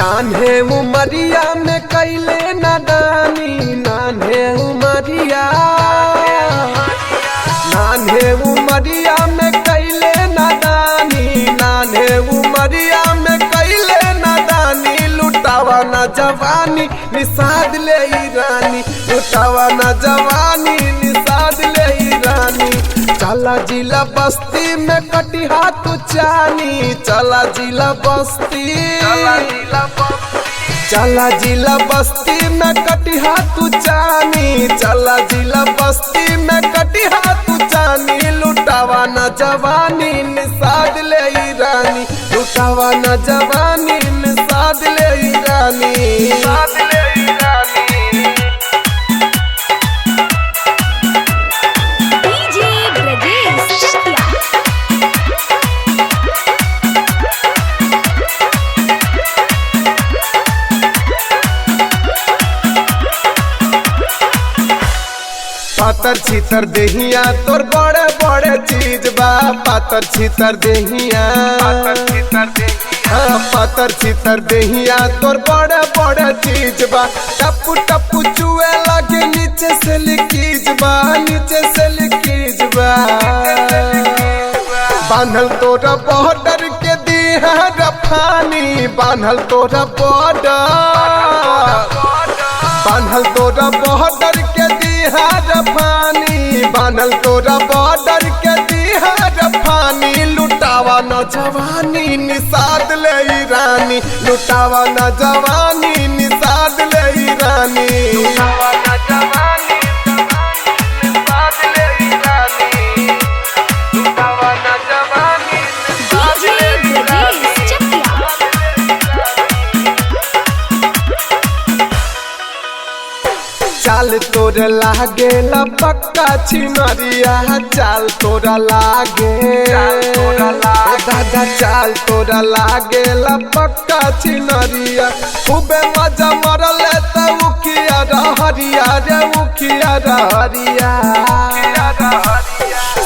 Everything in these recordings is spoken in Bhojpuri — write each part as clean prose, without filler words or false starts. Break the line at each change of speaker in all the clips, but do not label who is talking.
नान्हे उमरिया में कैले नादानी, नान्हे उमरिया में कैले नादानी, नान्हे उमरिया में कैले नादानी। लुटावा ना जवानी निषाद ले रानी, लुटावा ना जवानी निषाद ले रानी। चला जिला बस्ती में कटी हाथ चानी, चला जिला बस्ती, चला जिला बस्ती में कटी हाथ चानी, चला जिला बस्ती में कटी हाथ चानी। लुटावा ना जवानी निषाद ले रानी, लुटावा ना जवानी निषाद ले रानी, निषाद ले रानी। पातर छीतर देहिया तोर बड़े बड़े चीज बा, पातर छीतर देहिया, पातर छीतर देहिया तोर बड़े बड़े चीज बा। टप्पू टप्पू चुए लगे नीचे से लीकेज बा, नीचे से लीकेज बा। बांधल तोरा बॉर्डर के दिया रफानी, बांधल तोरा बॉर्डर, बांधल तोरा बॉर्डर के दिया रफानी, बांधल तोरा बॉर्डर के दिया रफानी। लुटावा न जवानी निषाद ले रानी, लुटावा न जवानी निषाद ले रानी, लुटावा न जवानी निषाद ले रानी, लुटावा न जवानी निषाद ले रानी। चाल तोरा लागे पक्का छिनरिया, चाल तोरा लागे, दादा चाल तोरा लागे पक्का छिनरिया। खूबे मजा मरल त उखिया रहरिया रे, उखिया रहरिया।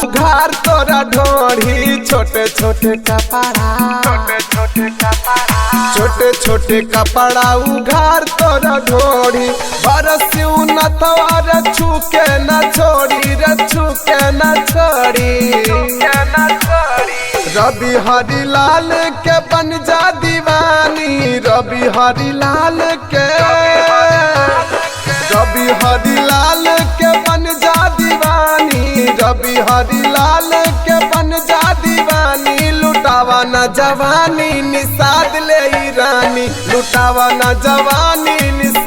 घर तोरा ढोढ़ी छोटे छोटे कपड़ा, छोटे छोटे कपड़ा, छोटे छोटे कपड़ा उघार तोरा ढोढ़ी। बरसी नथवा रे छूके न छोड़ी, रे छूके न छोड़ी। रवि हरिलाल के बन जा दीवानी, रवि हरिलाल के, रवि हरिलाल के बन जा दीवानी, रवि हरिलाल के बन जा दीवानी। लुटावा न जवानी निषाद ले रानी, लुटावा न जवानी निषाद